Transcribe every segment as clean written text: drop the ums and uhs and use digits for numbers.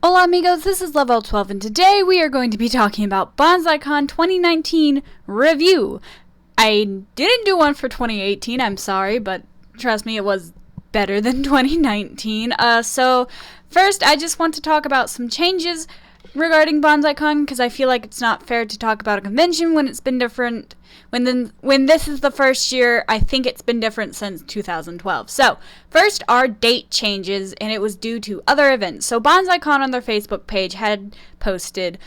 Hola amigos, this is Level 12 and today we are going to be talking about BanzaiCon 2019 review. I didn't do one for 2018, I'm sorry, but trust me, it was better than 2019. So first I just want to talk about some changes regarding BanzaiCon because I feel like it's not fair to talk about a convention when it's been different. When this is the first year, I think it's been different since 2012. So, first are date changes, and it was due to other events. So, BanzaiCon on their Facebook page had posted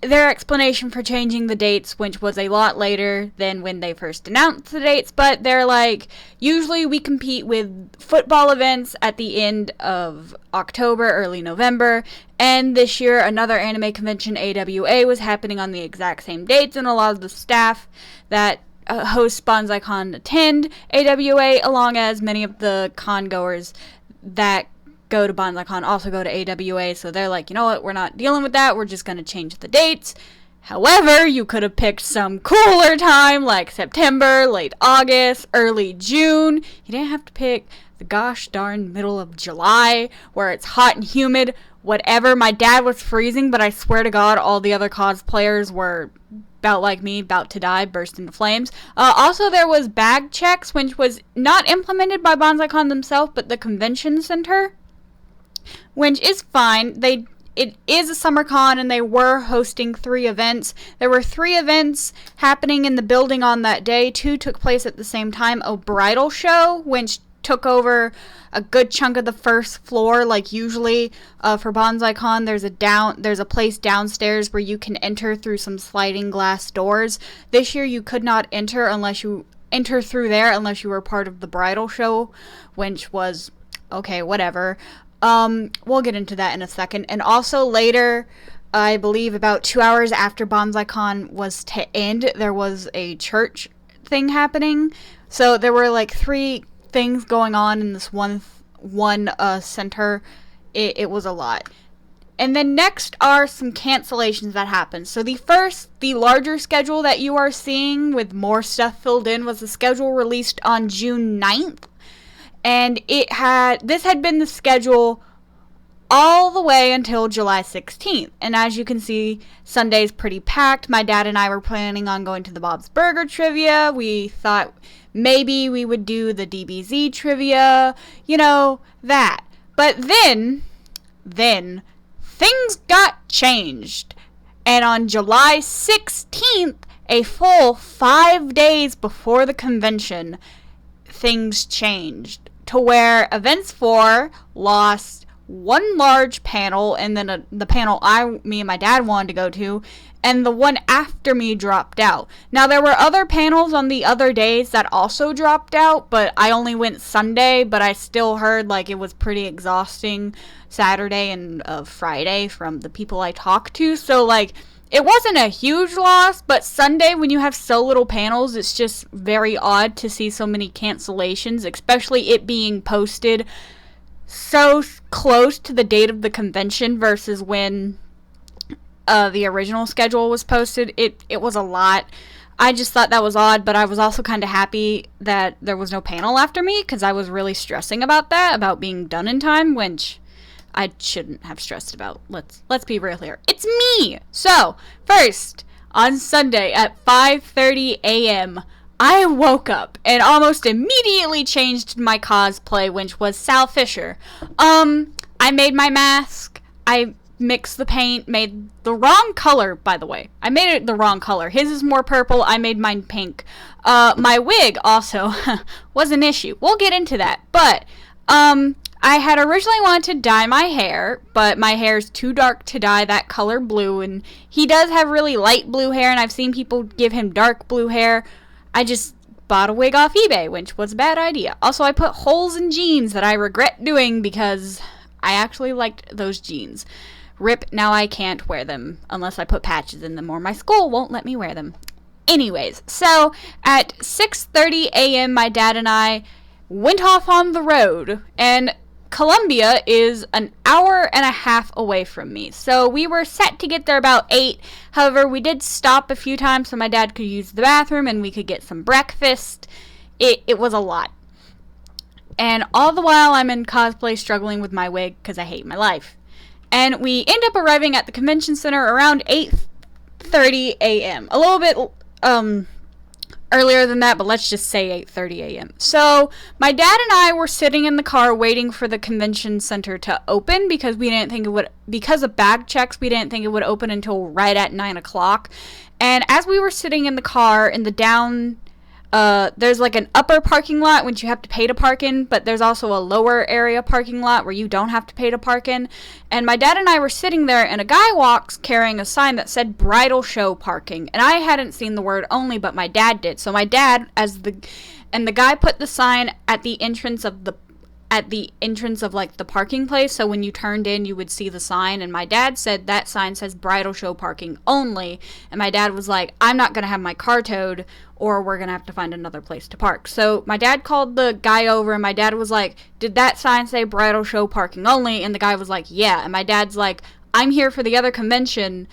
their explanation for changing the dates, which was a lot later than when they first announced the dates, but they're like, usually we compete with football events at the end of October, early November, and this year another anime convention, AWA, was happening on the exact same dates, and a lot of the staff that host BanzaiCon attend AWA, along as many of the con goers that go to BanzaiCon also go to AWA, so they're like, you know what, we're not dealing with that, we're just going to change the dates. However, you could have picked some cooler time, like September, late August, early June. You didn't have to pick the gosh darn middle of July, where it's hot and humid, whatever. My dad was freezing, but I swear to God, all the other cosplayers were about like me, about to die, burst into flames. Also, there was bag checks, which was not implemented by BanzaiCon themselves, but the convention center, which is fine. It is a summer con, and they were hosting 3 events. There were 3 events happening in the building on that day. 2 took place at the same time. A bridal show, which took over a good chunk of the first floor. Like usually for BanzaiCon, there's a place downstairs where you can enter through some sliding glass doors. This year, you could not enter through there unless you were part of the bridal show, which was okay, whatever. We'll get into that in a second. And also later, I believe about 2 hours after BanzaiCon was to end, there was a church thing happening. So there were like 3 things going on in this one center. It was a lot. And then next are some cancellations that happened. So the larger schedule that you are seeing with more stuff filled in was the schedule released on June 9th. And this had been the schedule all the way until July 16th. And as you can see, Sunday's pretty packed. My dad and I were planning on going to the Bob's Burger trivia. We thought maybe we would do the DBZ trivia, that. But then things got changed. And on July 16th, a full 5 days before the convention, things changed to where Events 4 lost one large panel, and then the panel me and my dad wanted to go to, and the one after me dropped out. Now, there were other panels on the other days that also dropped out, but I only went Sunday, but I still heard like it was pretty exhausting Saturday and Friday from the people I talked to, so like it wasn't a huge loss, but Sunday, when you have so little panels, it's just very odd to see so many cancellations, especially it being posted so close to the date of the convention versus when the original schedule was posted. It was a lot. I just thought that was odd, but I was also kind of happy that there was no panel after me, because I was really stressing about that, about being done in time, which I shouldn't have stressed about. Let's be real here. It's me! So, first, on Sunday at 5:30 a.m., I woke up and almost immediately changed my cosplay, which was Sal Fisher. I made my mask. I mixed the paint, made the wrong color, by the way. I made it the wrong color. His is more purple. I made mine pink. My wig also was an issue. We'll get into that. But, I had originally wanted to dye my hair, but my hair's too dark to dye that color blue, and he does have really light blue hair, and I've seen people give him dark blue hair. I just bought a wig off eBay, which was a bad idea. Also, I put holes in jeans that I regret doing because I actually liked those jeans. Rip, now I can't wear them unless I put patches in them, or my school won't let me wear them. Anyways, so at 6:30 a.m., my dad and I went off on the road, and Columbia is an hour and a half away from me, so we were set to get there about 8. However, we did stop a few times so my dad could use the bathroom and we could get some breakfast. It was a lot. And all the while I'm in cosplay struggling with my wig because I hate my life. And we end up arriving at the convention center around 8:30 a.m. A little bit earlier than that, but let's just say 8:30 a.m. So my dad and I were sitting in the car waiting for the convention center to open because we didn't think it would, because of bag checks, we didn't think it would open until right at 9 o'clock. And as we were sitting in the car in the there's like an upper parking lot which you have to pay to park in, but there's also a lower area parking lot where you don't have to pay to park in. And my dad and I were sitting there, and a guy walks carrying a sign that said bridal show parking. And I hadn't seen the word only, but my dad did. So my dad, and the guy put the sign at the entrance of like the parking place, so when you turned in you would see the sign, and my dad said that sign says bridal show parking only, and my dad was like, I'm not gonna have my car towed or we're gonna have to find another place to park. So my dad called the guy over, and my dad was like, did that sign say bridal show parking only? And the guy was like, yeah. And my dad's like, I'm here for the other convention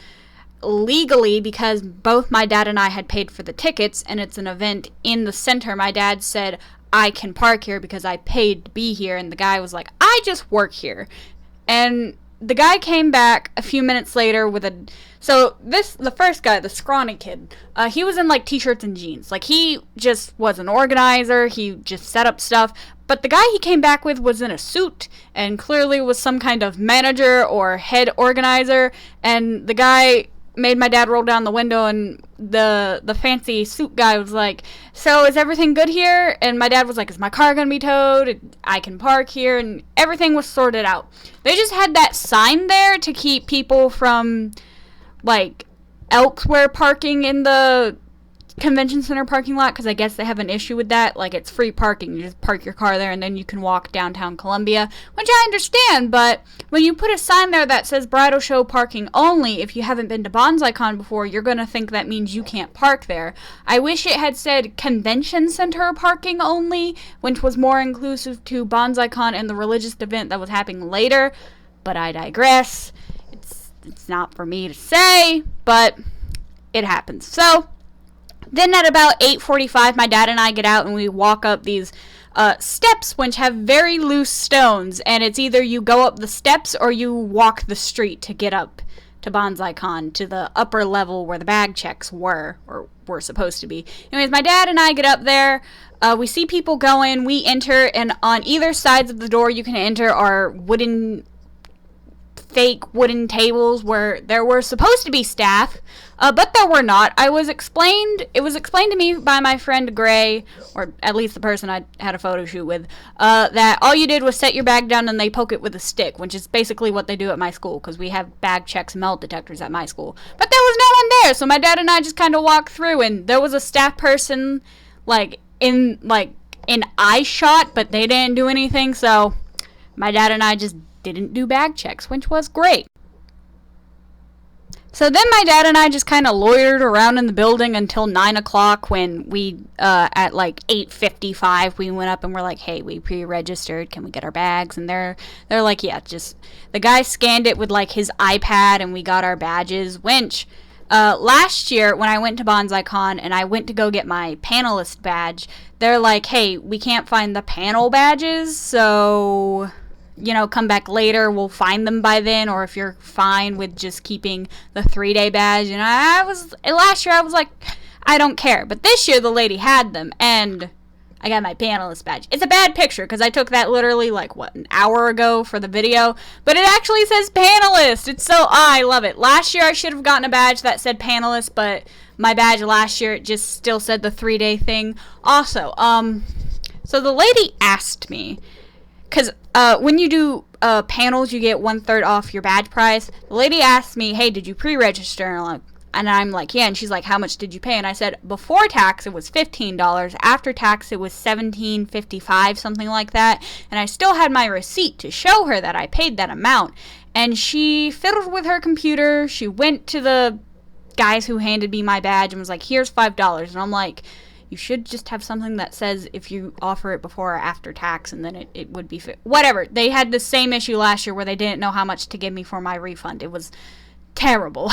legally because both my dad and I had paid for the tickets, and it's an event in the center. My dad said, I can park here because I paid to be here. And the guy was like, I just work here. And the guy came back a few minutes later with the first guy, the scrawny kid, he was in like t-shirts and jeans. Like, he just was an organizer. He just set up stuff. But the guy he came back with was in a suit and clearly was some kind of manager or head organizer. And the guy made my dad roll down the window, and the fancy suit guy was like, so is everything good here? And my dad was like, is my car gonna be towed? I can park here. And everything was sorted out. They just had that sign there to keep people from like elsewhere parking in the convention center parking lot, because I guess they have an issue with that. Like, it's free parking. You just park your car there and then you can walk downtown Columbia, which I understand. But when you put a sign there that says bridal show parking only, if you haven't been to BanzaiCon before, you're going to think that means you can't park there. I wish it had said convention center parking only, which was more inclusive to BanzaiCon and the religious event that was happening later. But I digress. It's not for me to say, but it happens. So then at about 8:45, my dad and I get out and we walk up these steps which have very loose stones, and it's either you go up the steps or you walk the street to get up to BanzaiCon, to the upper level where the bag checks were supposed to be. Anyways, my dad and I get up there. We see people go in. We enter, and on either sides of the door you can enter are fake wooden tables where there were supposed to be staff, but there were not. It was explained to me by my friend Gray, or at least the person I had a photo shoot with, that all you did was set your bag down and they poke it with a stick, which is basically what they do at my school, because we have bag checks and metal detectors at my school. But there was no one there, so my dad and I just kind of walked through, and there was a staff person in eye shot, but they didn't do anything, so my dad and I just didn't do bag checks, which was great. So then my dad and I just kind of loitered around in the building until 9 o'clock, when we, at like 8:55, we went up and we're like, hey, we pre-registered, can we get our bags? And they're like, yeah, just, the guy scanned it with like his iPad and we got our badges, which, last year when I went to BanzaiCon and I went to go get my panelist badge, they're like, hey, we can't find the panel badges, so come back later, we'll find them by then, or if you're fine with just keeping the 3-day badge. And last year I was like, I don't care. But this year the lady had them, and I got my panelist badge. It's a bad picture, because I took that literally an hour ago for the video, but it actually says panelist. I love it. Last year I should have gotten a badge that said panelist, but my badge last year, it just still said the 3-day thing. Also, so the lady asked me, because when you do panels, you get 1/3 off your badge price. The lady asked me, hey, did you pre-register? And I'm like, yeah. And she's like, how much did you pay? And I said, before tax, it was $15. After tax, it was $17.55, something like that. And I still had my receipt to show her that I paid that amount. And she fiddled with her computer. She went to the guys who handed me my badge and was like, here's $5. And I'm like, you should just have something that says if you offer it before or after tax, and then it would be whatever. They had the same issue last year where they didn't know how much to give me for my refund. It was terrible.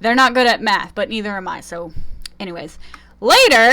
They're not good at math, but neither am I. So anyways, later,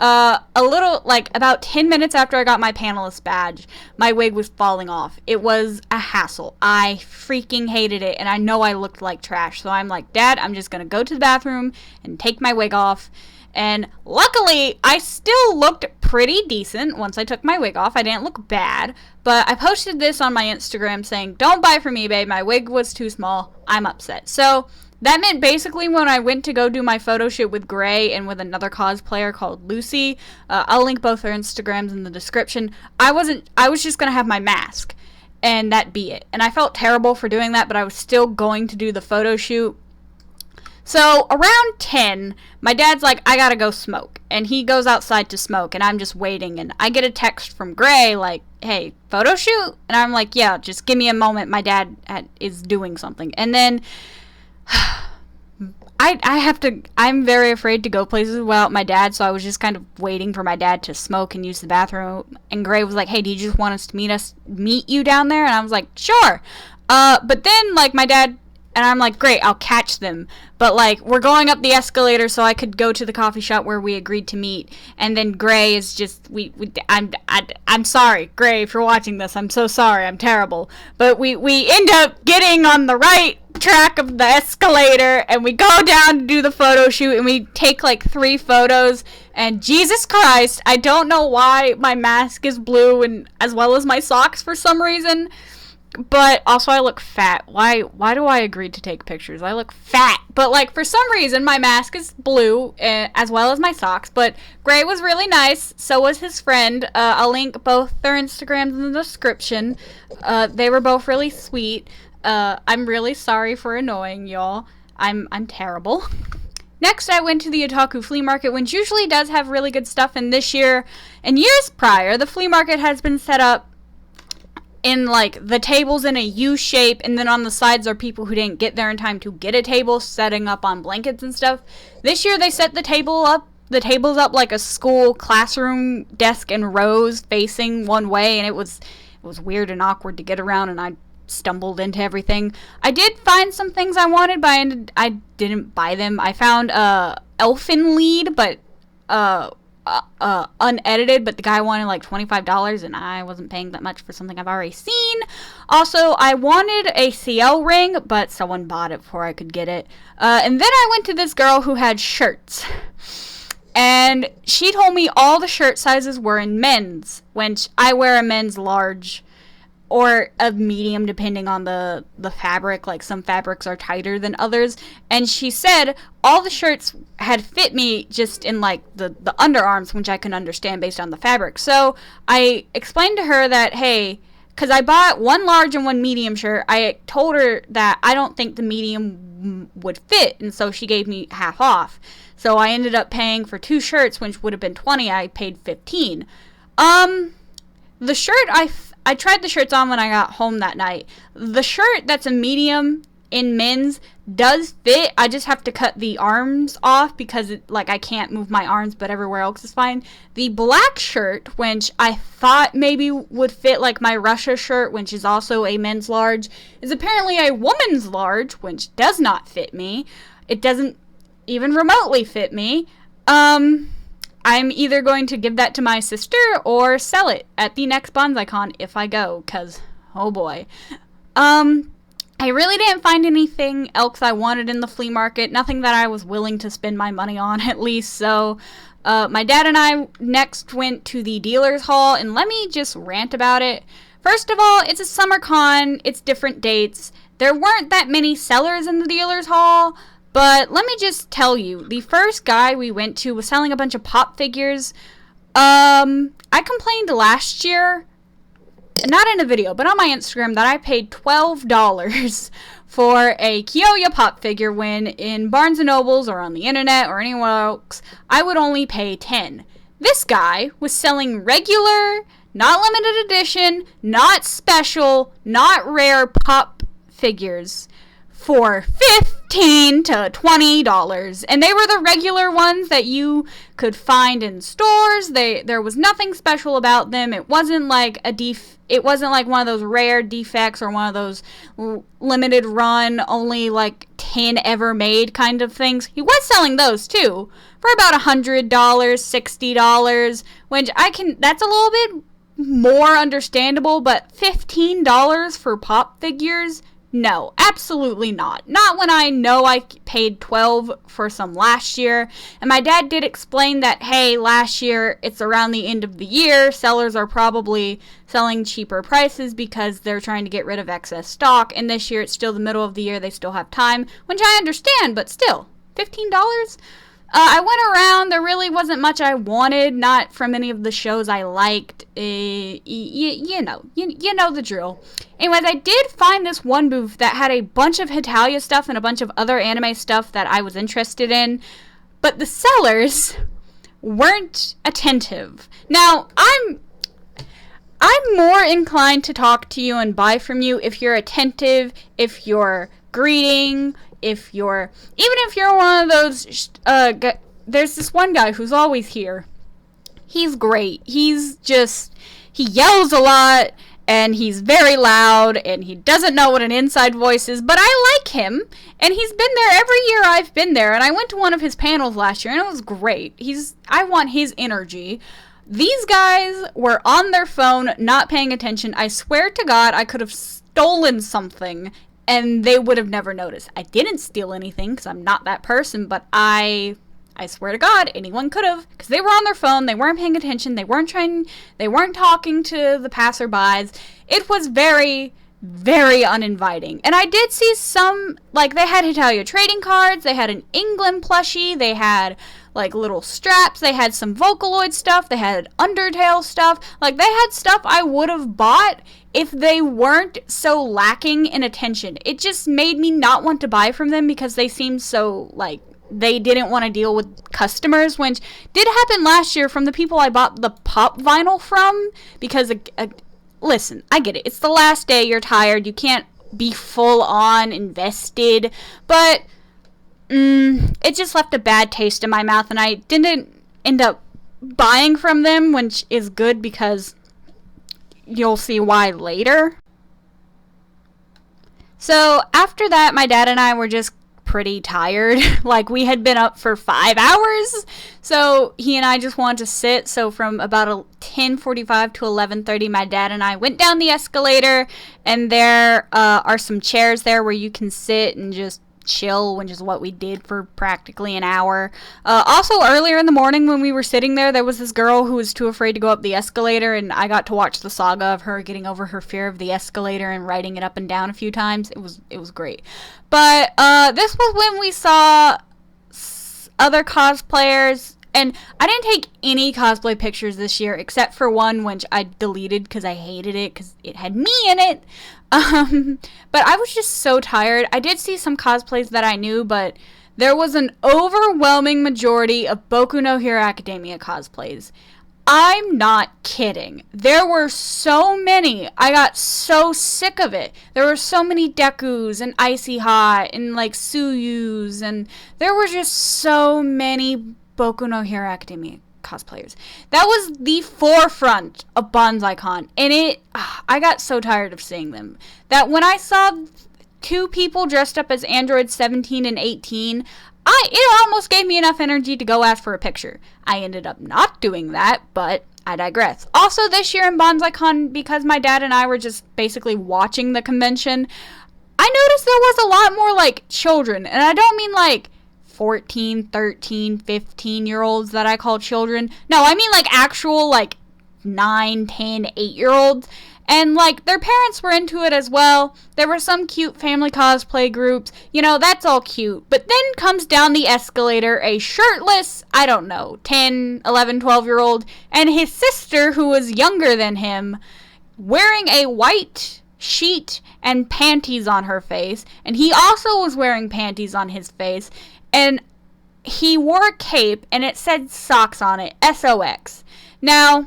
A little, like, about 10 minutes after I got my panelist badge, my wig was falling off. It was a hassle. I freaking hated it, and I know I looked like trash. So I'm like, Dad, I'm just gonna go to the bathroom and take my wig off. And luckily, I still looked pretty decent once I took my wig off. I didn't look bad. But I posted this on my Instagram saying, don't buy from eBay. My wig was too small. I'm upset. So that meant basically when I went to go do my photo shoot with Gray and with another cosplayer called Lucy, I'll link both their Instagrams in the description. I was just going to have my mask, and that'd be it. And I felt terrible for doing that, but I was still going to do the photo shoot. So around 10, my dad's like, I gotta go smoke. And he goes outside to smoke, and I'm just waiting. And I get a text from Gray like, hey, photo shoot? And I'm like, yeah, just give me a moment. My dad is doing something. And then I'm very afraid to go places without my dad, so I was just kind of waiting for my dad to smoke and use the bathroom. And Gray was like, hey, do you just want us to meet you down there? And I was like, sure. But then, like, my dad, and I'm like, great, I'll catch them. But, like, we're going up the escalator so I could go to the coffee shop where we agreed to meet. And then Gray is just, I'm sorry, Gray, if you're watching this. I'm so sorry. I'm terrible. But we end up getting on the right track of the escalator, and we go down to do the photo shoot, and we take, like, 3 photos. And Jesus Christ, I don't know why my mask is blue, and as well as my socks for some reason. But also I look fat. Why do I agree to take pictures? I look fat. But, like, for some reason my mask is blue, as well as my socks. But Gray was really nice. So was his friend. I'll link both their Instagrams in the description. They were both really sweet. I'm really sorry for annoying y'all. I'm terrible. Next, I went to the Otaku Flea Market, which usually does have really good stuff. And this year, and years prior, the flea market has been set up in, like, the tables in a U shape, and then on the sides are people who didn't get there in time to get a table, setting up on blankets and stuff. This year they set the tables up like a school classroom desk in rows facing one way, and it was weird and awkward to get around, and I stumbled into everything. I did find some things I wanted, but I didn't buy them. I found Elfin Lead, but unedited, but the guy wanted like $25, and I wasn't paying that much for something I've already seen. Also, I wanted a CL ring, but someone bought it before I could get it. And then I went to this girl who had shirts, and she told me all the shirt sizes were in men's, which I wear a men's large or a medium depending on the fabric. Like, some fabrics are tighter than others, and she said all the shirts had fit me just in, like, the underarms, which I can understand based on the fabric. So I explained to her that, hey, because I bought one large and one medium shirt, I told her that I don't think the medium would fit, and so she gave me half off. So I ended up paying for 2 shirts, which would have been $20. I paid $15. The shirt, I tried the shirts on when I got home that night. The shirt that's a medium in men's does fit. I just have to cut the arms off because I can't move my arms, but everywhere else is fine. The black shirt, which I thought maybe would fit like my Russia shirt, which is also a men's large, is apparently a woman's large, which does not fit me. It doesn't even remotely fit me. I'm either going to give that to my sister or sell it at the next BanzaiCon if I go, because, oh boy. I really didn't find anything else I wanted in the flea market, nothing that I was willing to spend my money on, at least. So my dad and I next went to the dealer's hall, and let me just rant about it. First of all, it's a summer con, it's different dates. There weren't that many sellers in the dealer's hall. But let me just tell you, the first guy we went to was selling a bunch of pop figures. I complained last year, not in a video, but on my Instagram, that I paid $12 for a Kyoya pop figure when in Barnes & Nobles or on the internet or anywhere else, I would only pay $10. This guy was selling regular, not limited edition, not special, not rare pop figures for $15 to $20, and they were the regular ones that you could find in stores. There was nothing special about them. It wasn't like it wasn't like one of those rare defects or one of those limited run, only like pin ever made kind of things. He was selling those too for about $100, $60, which that's a little bit more understandable, but $15 for pop figures? No, absolutely not. Not when I know I paid $12 for some last year. And my dad did explain that, hey, last year, it's around the end of the year. Sellers are probably selling cheaper prices because they're trying to get rid of excess stock. And this year, it's still the middle of the year. They still have time, which I understand, but still, $15? I went around. There really wasn't much I wanted, not from any of the shows I liked. You know the drill. Anyways, I did find this one booth that had a bunch of Hitalia stuff and a bunch of other anime stuff that I was interested in, but the sellers weren't attentive. Now, I'm more inclined to talk to you and buy from you if you're attentive, if you're greeting, even if you're one of those, there's this one guy who's always here. He's great. He yells a lot, and he's very loud, and he doesn't know what an inside voice is, but I like him, and he's been there every year I've been there, and I went to one of his panels last year, and it was great. I want his energy. These guys were on their phone, not paying attention. I swear to God, I could have stolen something, and they would have never noticed. I didn't steal anything, because I'm not that person, but I swear to God, anyone could have, because they were on their phone, they weren't paying attention, they weren't talking to the passerbys. It was very, very uninviting. And I did see some, like, they had Hitalia trading cards, they had an England plushie, they had, like, little straps, they had some Vocaloid stuff, they had Undertale stuff. Like, they had stuff I would have bought if they weren't so lacking in attention. It just made me not want to buy from them because they seemed so, like, they didn't want to deal with customers, which did happen last year from the people I bought the pop vinyl from, because, listen, I get it. It's the last day, you're tired, you can't be full on invested, but it just left a bad taste in my mouth, and I didn't end up buying from them, which is good because you'll see why later. So after that, my dad and I were just pretty tired. Like, we had been up for 5 hours, so he and I just wanted to sit. So from about 10:45 to 11:30, my dad and I went down the escalator, and there are some chairs there where you can sit and just chill, which is what we did for practically an hour. Also, earlier in the morning when we were sitting there was this girl who was too afraid to go up the escalator, and I got to watch the saga of her getting over her fear of the escalator and riding it up and down a few times. It was great. But this was when we saw other cosplayers, and I didn't take any cosplay pictures this year except for one which I deleted because I hated it because it had me in it. But I was just so tired. I did see some cosplays that I knew, but there was an overwhelming majority of Boku no Hero Academia cosplays. I'm not kidding. There were so many. I got so sick of it. There were so many Dekus and Icy Hot and like Suyus, and there were just so many Boku no Hero Academia cosplayers. That was the forefront of BanzaiCon, and I got so tired of seeing them that when I saw two people dressed up as androids 17 and 18, it almost gave me enough energy to go ask for a picture. I ended up not doing that, but I digress. Also, this year in BanzaiCon, because my dad and I were just basically watching the convention, I noticed there was a lot more like children, and I don't mean like 14, 13, 15-year-olds that I call children. No, I mean like actual like 9, 10, 8-year-olds. And like their parents were into it as well. There were some cute family cosplay groups. You know, that's all cute. But then comes down the escalator a shirtless, I don't know, 10, 11, 12-year-old, and his sister, who was younger than him, wearing a white sheet and panties on her face. And he also was wearing panties on his face. And he wore a cape, and it said socks on it, SOX. Now,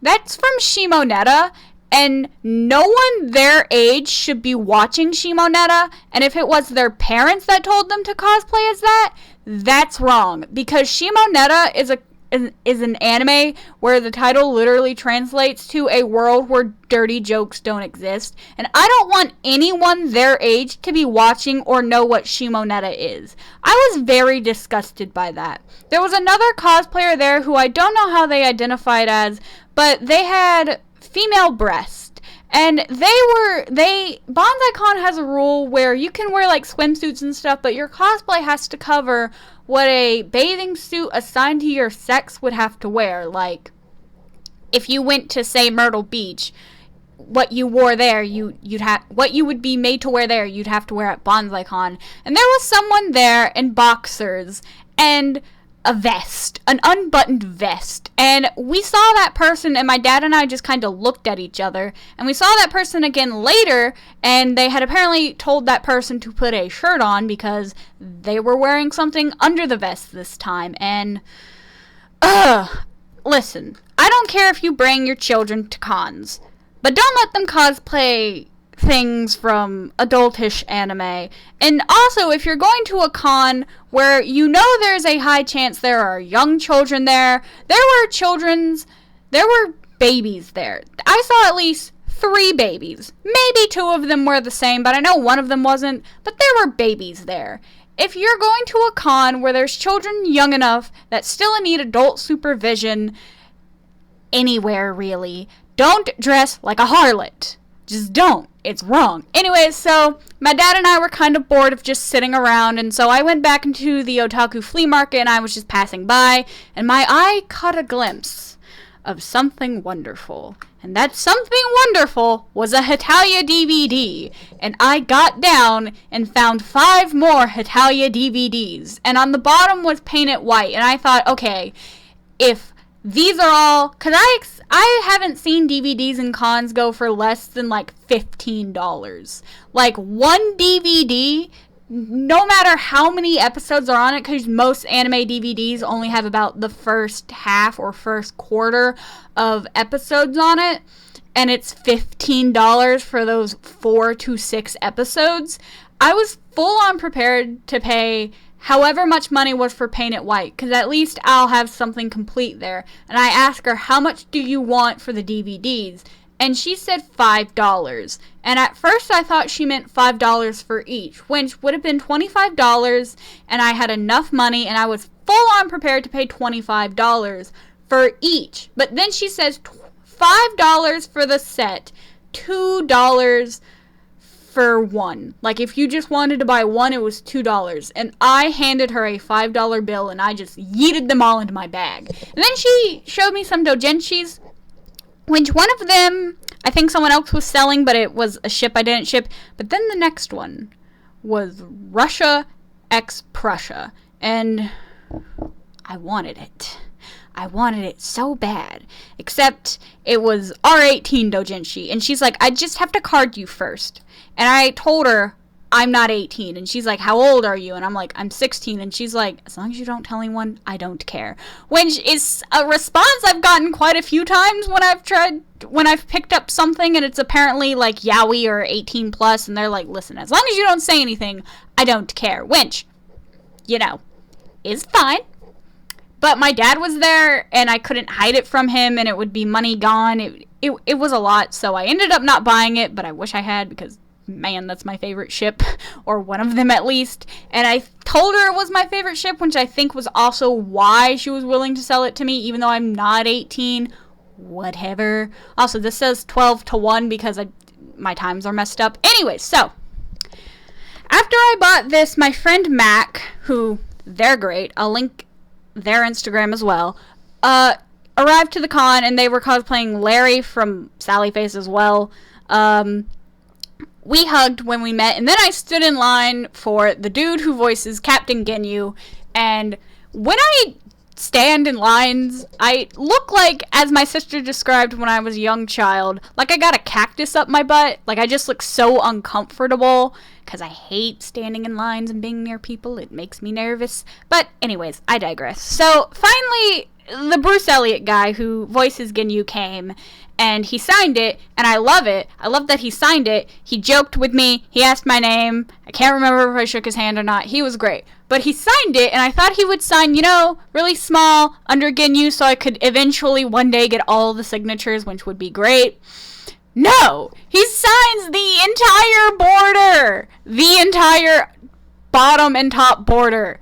that's from Shimonetta, and no one their age should be watching Shimonetta, and if it was their parents that told them to cosplay as that, that's wrong. Because Shimonetta is is an anime where the title literally translates to a world where dirty jokes don't exist. And I don't want anyone their age to be watching or know what Shimonetta is. I was very disgusted by that. There was another cosplayer there who I don't know how they identified as, but they had female breasts. And BanzaiCon has a rule where you can wear like swimsuits and stuff, but your cosplay has to cover what a bathing suit assigned to your sex would have to wear. Like, if you went to, say, Myrtle Beach, what you wore there, what you would be made to wear there, you'd have to wear at BanzaiCon. And there was someone there in boxers and a vest, an unbuttoned vest, and we saw that person, and my dad and I just kind of looked at each other, and we saw that person again later, and they had apparently told that person to put a shirt on because they were wearing something under the vest this time. And listen, I don't care if you bring your children to cons, but don't let them cosplay things from adultish anime. And also, if you're going to a con where you know there's a high chance there are young children there were babies there. I saw at least 3 babies. Maybe 2 of them were the same, but I know one of them wasn't. But there were babies there. If you're going to a con where there's children young enough that still need adult supervision, anywhere really, don't dress like a harlot. Just don't. It's wrong. Anyways, so my dad and I were kind of bored of just sitting around, and so I went back into the otaku flea market, and I was just passing by, and my eye caught a glimpse of something wonderful. And that something wonderful was a Hetalia DVD. And I got down and found 5 more Hetalia DVDs. And on the bottom was Paint It White. And I thought, okay, if these are all, because I haven't seen DVDs in cons go for less than like $15. Like one DVD, no matter how many episodes are on it, because most anime DVDs only have about the first half or first quarter of episodes on it, and it's $15 for those 4 to 6 episodes. I was full on prepared to pay however much money was for Paint It White, because at least I'll have something complete there. And I asked her, how much do you want for the DVDs? And she said $5. And at first I thought she meant $5 for each, which would have been $25, and I had enough money, and I was full on prepared to pay $25 for each. But then she says $5 for the set, $2 for one. Like, if you just wanted to buy one, it was $2. And I handed her a $5 bill, and I just yeeted them all into my bag. And then she showed me some doujinshis, which one of them I think someone else was selling, but it was a ship I didn't ship. But then the next one was Russia x Prussia, and I wanted it. I wanted it so bad. Except it was R18 doujinshi, and she's like, I just have to card you first. And I told her, I'm not 18. And she's like, how old are you? And I'm like, I'm 16. And she's like, as long as you don't tell anyone, I don't care. Which is a response I've gotten quite a few times when I've picked up something and it's apparently like yaoi or 18 plus, and they're like, listen, as long as you don't say anything, I don't care. Which, you know, is fine. But my dad was there, and I couldn't hide it from him, and it would be money gone. It was a lot, so I ended up not buying it, but I wish I had, because, man, that's my favorite ship, or one of them at least. And I told her it was my favorite ship, which I think was also why she was willing to sell it to me, even though I'm not 18. Whatever. Also, this says 12 to 1 because my times are messed up. Anyway, so after I bought this, my friend Mac, who, they're great, I'll link their Instagram as well, arrived to the con, and they were cosplaying Larry from Sally Face as well. We hugged when we met, and then I stood in line for the dude who voices Captain Ginyu, and when I stand in lines, I look like, as my sister described when I was a young child, like I got a cactus up my butt. Like, I just look so uncomfortable, because I hate standing in lines and being near people. It makes me nervous. But anyways, I digress. So finally, the Bruce Elliott guy who voices Ginyu came, and he signed it, and I love it. I love that he signed it. He joked with me. He asked my name. I can't remember if I shook his hand or not. He was great. But he signed it, and I thought he would sign, really small under Ginyu so I could eventually one day get all the signatures, which would be great. No! He signs the entire border! The entire bottom and top border.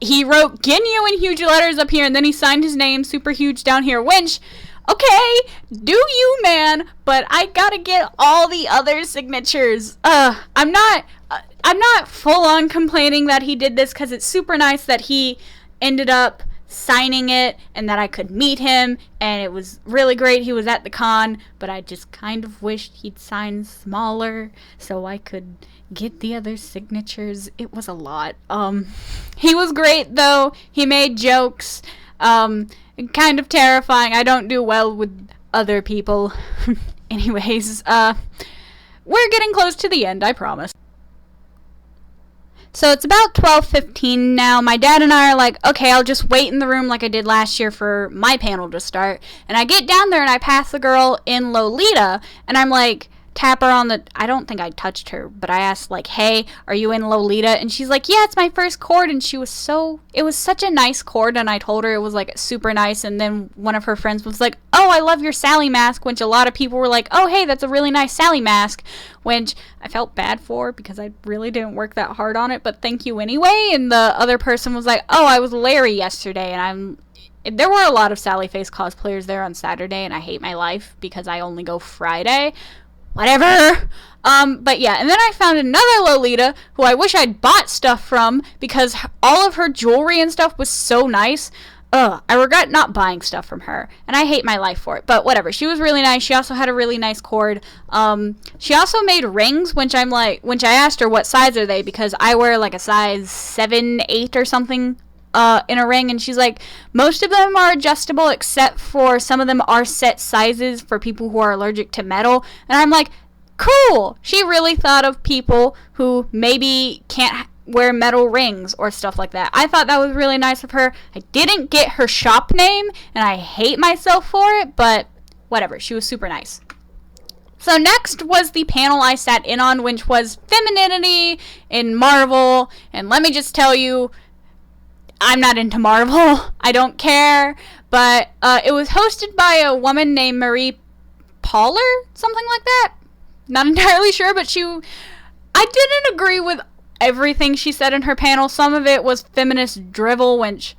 He wrote Ginyu in huge letters up here, and then he signed his name super huge down here, which, okay, do you, man, but I gotta get all the other signatures. I'm not full on complaining that he did this, because it's super nice that he ended up signing it, and that I could meet him, and it was really great he was at the con, but I just kind of wished he'd sign smaller, so I could get the other signatures. It was a lot. He was great, though. He made jokes. Kind of terrifying. I don't do well with other people. Anyways, we're getting close to the end, I promise. So it's about 12:15 now. My dad and I are like, okay, I'll just wait in the room like I did last year for my panel to start. And I get down there and I pass the girl in Lolita, and I'm like, tap her on the, I don't think I touched her, but I asked, like, hey, are you in Lolita? And she's like, yeah, it's my first chord. And it was such a nice chord, and I told her it was, like, super nice. And then one of her friends was like, oh, I love your Sally mask, which a lot of people were like, oh, hey, that's a really nice Sally mask, which I felt bad for because I really didn't work that hard on it, but thank you anyway. And the other person was like, oh, I was Larry yesterday, and there were a lot of Sally Face cosplayers there on Saturday, and I hate my life because I only go Friday. Whatever. But yeah, and then I found another Lolita who I wish I'd bought stuff from because all of her jewelry and stuff was so nice. I regret not buying stuff from her, and I hate my life for it, but whatever. She was really nice. She also had a really nice cord. She also made rings, which I asked her what size are they, because I wear like a size 7, 8 or something in a ring, and she's like, most of them are adjustable except for some of them are set sizes for people who are allergic to metal. And I'm like, cool, she really thought of people who maybe can't wear metal rings or stuff like that. I thought that was really nice of her. I didn't get her shop name, and I hate myself for it, but whatever, she was super nice. So next was the panel I sat in on, which was Femininity in Marvel, and let me just tell you, I'm not into Marvel. I don't care. But it was hosted by a woman named Marie Poller, something like that. Not entirely sure, but I didn't agree with everything she said in her panel. Some of it was feminist drivel, which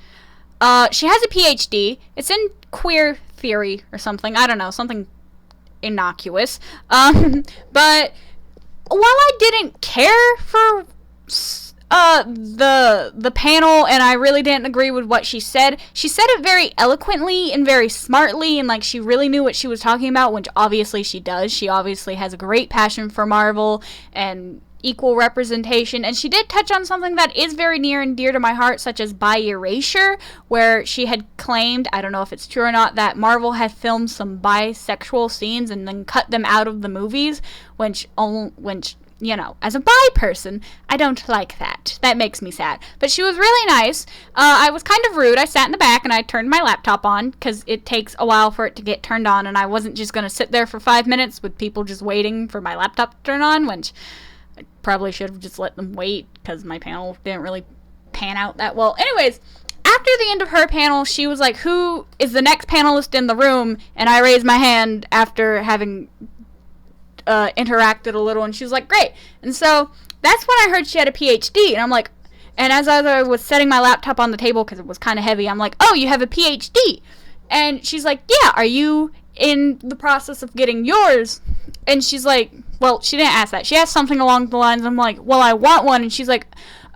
she has a PhD. It's in queer theory or something. I don't know, something innocuous. But while I didn't care for the panel, and I really didn't agree with what she said it very eloquently and very smartly, and like she really knew what she was talking about, which obviously she does. She obviously has a great passion for Marvel and equal representation, and she did touch on something that is very near and dear to my heart, such as bi erasure, where she had claimed, I don't know if it's true or not, that Marvel had filmed some bisexual scenes and then cut them out of the movies, which as a bi person, I don't like that. That makes me sad. But she was really nice. I was kind of rude. I sat in the back and I turned my laptop on because it takes a while for it to get turned on, and I wasn't just going to sit there for 5 minutes with people just waiting for my laptop to turn on, which I probably should have just let them wait because my panel didn't really pan out that well. Anyways, after the end of her panel, she was like, who is the next panelist in the room? And I raised my hand after having interacted a little, and she was like, great. And so that's when I heard she had a PhD, and I'm like, and as I was setting my laptop on the table because it was kind of heavy, I'm like, oh, you have a PhD? And she's like, yeah, are you in the process of getting yours? And she's like, well, she didn't ask that. She asked something along the lines, I'm like, well, I want one. And she's like,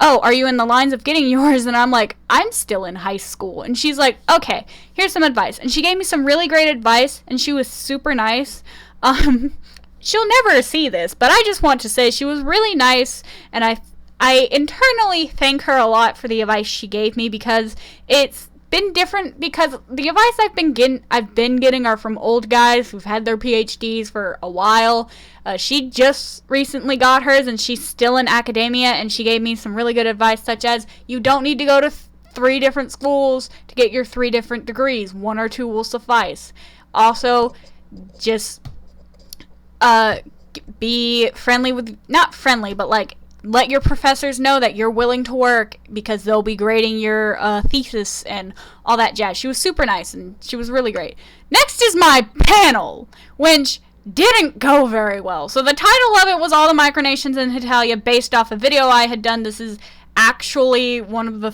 oh, are you in the lines of getting yours? And I'm like, I'm still in high school. And she's like, okay, here's some advice. And she gave me some really great advice, and she was super nice. She'll never see this, but I just want to say she was really nice, and I internally thank her a lot for the advice she gave me, because it's been different, because the advice I've been getting are from old guys who've had their PhDs for a while. She just recently got hers, and she's still in academia, and she gave me some really good advice, such as, you don't need to go to 3 different schools to get your 3 different degrees. 1 or 2 will suffice. Also, just be friendly with, not friendly, but like let your professors know that you're willing to work because they'll be grading your thesis and all that jazz. She was super nice and she was really great. Next is my panel, which didn't go very well. So the title of it was All the Micronations in Italia, based off a video I had done. This is actually one of the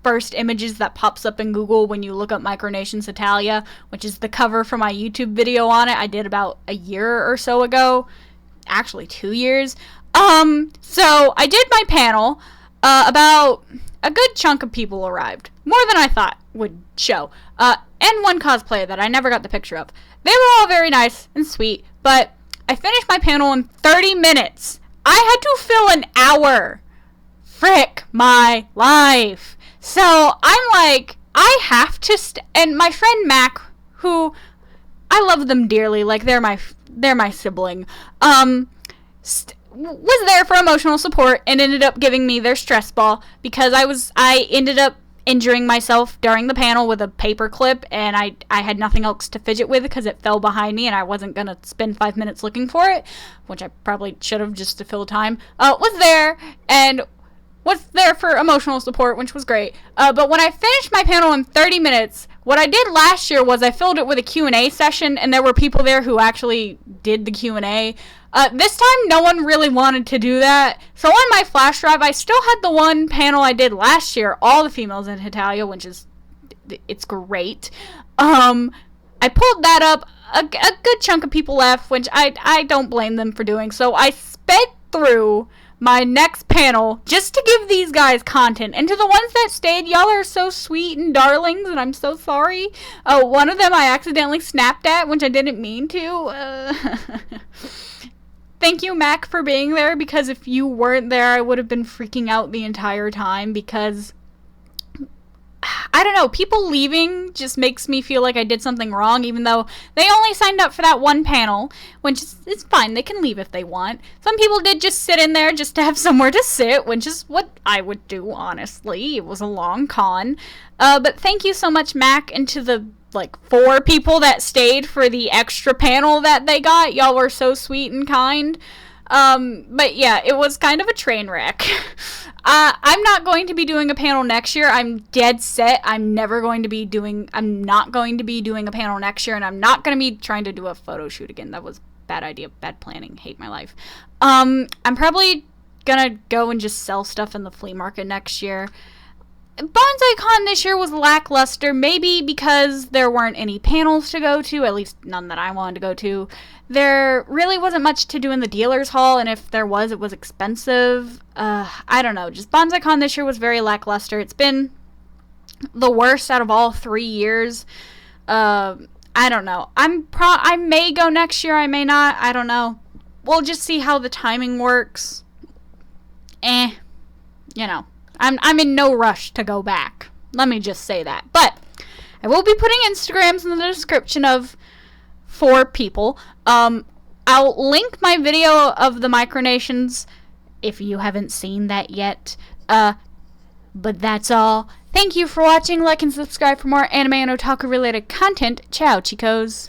first images that pops up in Google when you look up Micronations Italia, which is the cover for my YouTube video on it I did about a year or so ago. Actually 2 years. So I did my panel. About a good chunk of people arrived. More than I thought would show. And one cosplayer that I never got the picture of. They were all very nice and sweet, but I finished my panel in 30 minutes. I had to fill an hour. Frick my life. So I'm like, I have to and my friend Mac, who I love them dearly, like they're my sibling, was there for emotional support and ended up giving me their stress ball because I ended up injuring myself during the panel with a paper clip, and I had nothing else to fidget with because it fell behind me and I wasn't gonna spend 5 minutes looking for it, which I probably should have just to fill time. Was there for emotional support, which was great. But when I finished my panel in 30 minutes, what I did last year was I filled it with a Q&A session, and there were people there who actually did the Q&A. This time, no one really wanted to do that. So on my flash drive, I still had the one panel I did last year, All the Females in Italia, which is, it's great. I pulled that up. A good chunk of people left, which I don't blame them for doing. So I sped through my next panel just to give these guys content. And to the ones that stayed, y'all are so sweet and darlings, and I'm so sorry. One of them I accidentally snapped at, which I didn't mean to. Thank you, Mac, for being there, because if you weren't there, I would have been freaking out the entire time, because I don't know, people leaving just makes me feel like I did something wrong, even though they only signed up for that one panel, which is fine, they can leave if they want. Some people did just sit in there just to have somewhere to sit, which is what I would do, honestly. It was a long con. But thank you so much, Mac, and to the 4 people that stayed for the extra panel that they got. Y'all were so sweet and kind. But yeah, it was kind of a train wreck. I'm not going to be doing a panel next year. I'm dead set. I'm not going to be doing a panel next year, and I'm not going to be trying to do a photo shoot again. That was bad idea, bad planning, hate my life. I'm probably gonna go and just sell stuff in the flea market next year. BanzaiCon this year was lackluster, maybe because there weren't any panels to go to, at least none that I wanted to go to. There really wasn't much to do in the dealer's hall, and if there was, it was expensive. I don't know, just BanzaiCon this year was very lackluster. It's been the worst out of all 3 years. I don't know. I may go next year, I may not, I don't know. We'll just see how the timing works. You know. I'm in no rush to go back. Let me just say that. But I will be putting Instagrams in the description for people. I'll link my video of the Micronations if you haven't seen that yet. But that's all. Thank you for watching. Like and subscribe for more anime and otaku related content. Ciao, chicos.